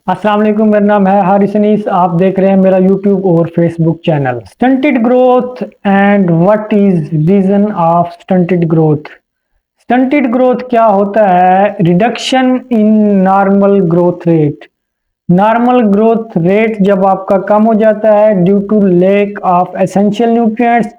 अस्सलाम वालेकुम, मेरा नाम है हारिस अनीस। आप देख रहे हैं मेरा यूट्यूब और Facebook channel. Stunted growth and what is reason of stunted growth. Stunted growth क्या होता है? Reduction in normal growth rate. Normal growth rate जब आपका कम हो जाता है due to lack of essential nutrients,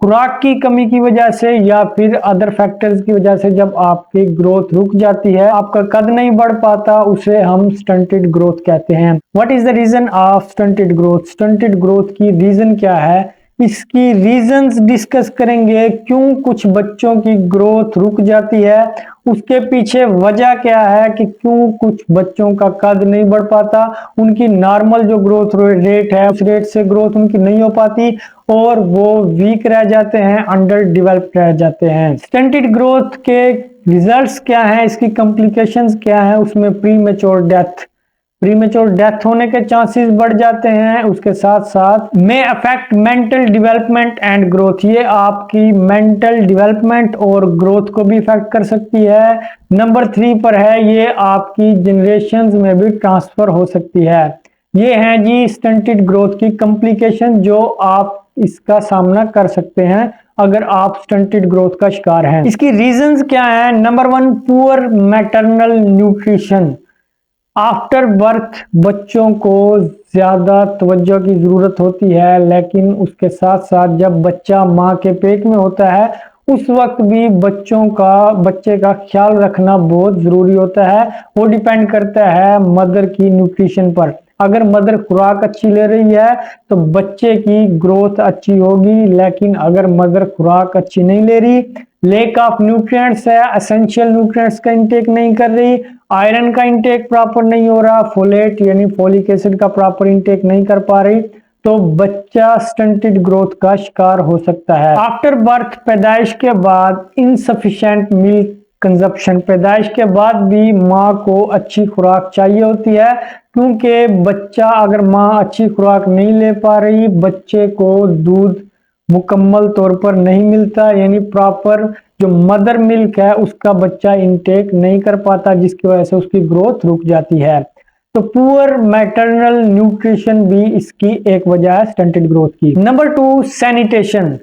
खुराक की कमी की वजह से या फिर अदर फैक्टर्स की वजह से, जब आपकी ग्रोथ रुक जाती है, आपका कद नहीं बढ़ पाता, उसे हम स्टंटेड ग्रोथ कहते हैं। What is the reason of stunted growth? Stunted growth की रीजन क्या है, इसकी रीजंस डिस्कस करेंगे। क्यों कुछ बच्चों की ग्रोथ रुक जाती है, उसके पीछे वजह क्या है कि क्यों कुछ बच्चों का कद नहीं बढ़ पाता, उनकी नॉर्मल जो ग्रोथ रेट है उस रेट से ग्रोथ उनकी नहीं हो पाती और वो वीक रह जाते हैं, अंडर डेवलप्ड रह जाते हैं। स्टंटेड ग्रोथ के रिजल्ट्स क्या हैं, इसकी कॉम्प्लिकेशंस क्या हैं? उसमें प्रीमेच्योर डेथ होने के चांसेस बढ़ जाते हैं। उसके साथ साथ में affect mental development and growth, ये आपकी मेंटल डेवलपमेंट और ग्रोथ को भी इफेक्ट कर सकती है। नंबर 3 पर है, ये आपकी जनरेशंस में भी ट्रांसफर हो सकती है। ये हैं जी स्टंटेड ग्रोथ की कॉम्प्लिकेशन जो आप इसका सामना कर सकते हैं अगर आप स्टंटेड ग्रोथ का शिकार हैं। इसकी रीजंस क्या है? Number 1, poor maternal nutrition. After birth बच्चों को ज्यादा तवज्जो की जरूरत होती है, लेकिन उसके साथ साथ जब बच्चा माँ के पेट में होता है उस वक्त भी बच्चे का ख्याल रखना बहुत जरूरी होता है। वो डिपेंड करता है मदर की न्यूट्रिशन पर। अगर मदर खुराक अच्छी ले रही है तो बच्चे की ग्रोथ अच्छी होगी, लेकिन अगर मदर खुराक अच्छी नहीं ले रही, लेक ऑफ न्यूट्रिएंट्स है, एसेंशियल न्यूट्रिएंट्स का इंटेक नहीं कर रही, आयरन का इंटेक प्रॉपर नहीं हो रहा, फोलेट यानी फोलिक एसिड का प्रॉपर इंटेक नहीं कर पा रही, तो बच्चा स्टंटेड ग्रोथ का शिकार हो सकता है। आफ्टर बर्थ, पैदाइश के बाद इनसफिशिएंट मिल्क कंजप्शन, पैदाइश के बाद भी माँ को अच्छी खुराक चाहिए होती है, क्योंकि बच्चा अगर माँ अच्छी खुराक नहीं ले पा रही, बच्चे को दूध मुकम्मल तौर पर नहीं मिलता, यानी प्रॉपर जो मदर मिल्क है उसका बच्चा इंटेक नहीं कर पाता, जिसकी वजह से उसकी ग्रोथ रुक जाती है। तो पुअर मैटरनल न्यूट्रिशन भी इसकी एक वजह है स्टंटेड ग्रोथ की। नंबर 2, सैनिटेशन,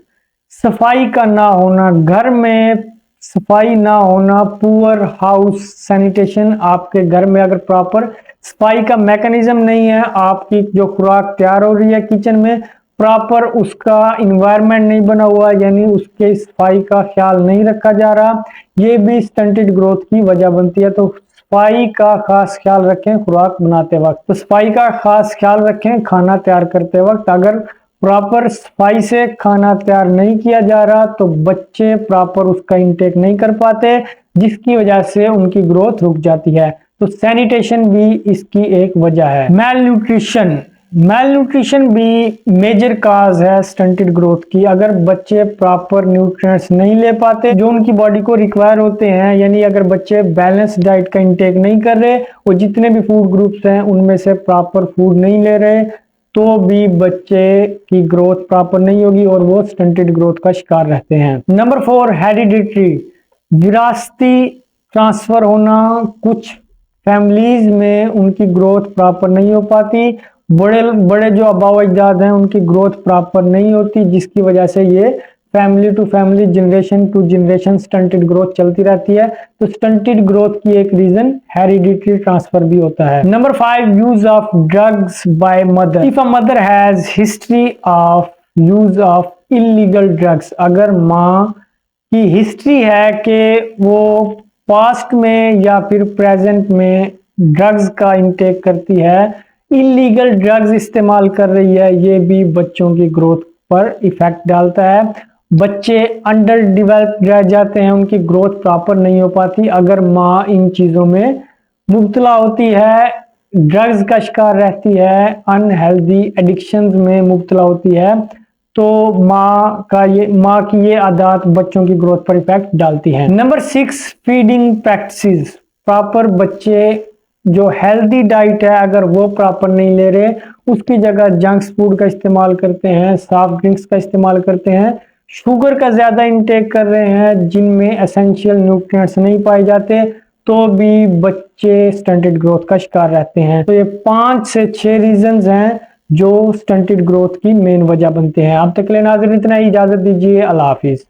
सफाई का ना होना, घर में सफाई ना होना, पुअर हाउस सैनिटेशन। आपके घर में अगर प्रॉपर सफाई का मैकेनिज्म नहीं है, आपकी जो खुराक तैयार हो रही है किचन में, प्रॉपर उसका इन्वायरमेंट नहीं बना हुआ, यानी उसके सफाई का ख्याल नहीं रखा जा रहा, ये भी स्टंटेड ग्रोथ की वजह बनती है। तो सफाई का खास ख्याल रखें खुराक बनाते वक्त, तो सफाई का खास ख्याल रखें खाना तैयार करते वक्त। अगर प्रॉपर सफाई से खाना तैयार नहीं किया जा रहा तो बच्चे प्रॉपर उसका इंटेक नहीं कर पाते, जिसकी वजह से उनकी ग्रोथ रुक जाती है। तो सैनिटेशन भी इसकी एक वजह है। मेल न्यूट्रिशन भी मेजर काज है स्टंटेड ग्रोथ की। अगर बच्चे प्रॉपर न्यूट्रिएंट्स नहीं ले पाते जो उनकी बॉडी को रिक्वायर होते हैं, यानी अगर बच्चे बैलेंस डाइट का इंटेक नहीं कर रहे और जितने भी फूड ग्रुप्स हैं उनमें से प्रॉपर फूड नहीं ले रहे, तो भी बच्चे की ग्रोथ प्रॉपर नहीं होगी और वो स्टंटेड ग्रोथ का शिकार रहते हैं। नंबर 4, हेरिडिटरी, विरासती ट्रांसफर होना। कुछ फैमिलीज में उनकी ग्रोथ प्रॉपर नहीं हो पाती, बड़े बड़े जो आबाओ अजदाद हैं उनकी ग्रोथ प्रॉपर नहीं होती, जिसकी वजह से ये family to family, generation to generation stunted growth चलती रहती है। तो स्टंटेड ग्रोथ की एक रीजन हेरिडिटरी ट्रांसफर भी होता है। Number 5, use of drugs by mother. If a mother has history of use of illegal drugs, अगर माँ की हिस्ट्री है कि वो पास्ट में या फिर प्रेजेंट में ड्रग्स का इंटेक करती है, इलीगल ड्रग्स इस्तेमाल कर रही है, ये भी बच्चों की ग्रोथ पर इफेक्ट डालता है। बच्चे अंडर डेवलप्ड रह जाते हैं, उनकी ग्रोथ प्रॉपर नहीं हो पाती अगर माँ इन चीजों में मुब्तला होती है, ड्रग्स का शिकार रहती है, अनहेल्दी एडिक्शंस में मुब्तला होती है, तो माँ की ये आदत बच्चों की ग्रोथ पर इफेक्ट डालती है। Number 6, feeding practices. प्रॉपर बच्चे जो हेल्दी डाइट है अगर वो प्रॉपर नहीं ले रहे, उसकी जगह जंक्स फूड का इस्तेमाल करते हैं, सॉफ्ट ड्रिंक्स का इस्तेमाल करते हैं, शुगर का ज्यादा इंटेक कर रहे हैं जिनमें एसेंशियल न्यूट्रिएंट्स नहीं पाए जाते, तो भी बच्चे स्टंटेड ग्रोथ का शिकार रहते हैं। तो ये 5 से 6 रीजंस हैं जो स्टंटेड ग्रोथ की मेन वजह बनते हैं। अब तक के लिए नाज़रीन इतना ही, इजाजत दीजिए, अल्लाह हाफिज।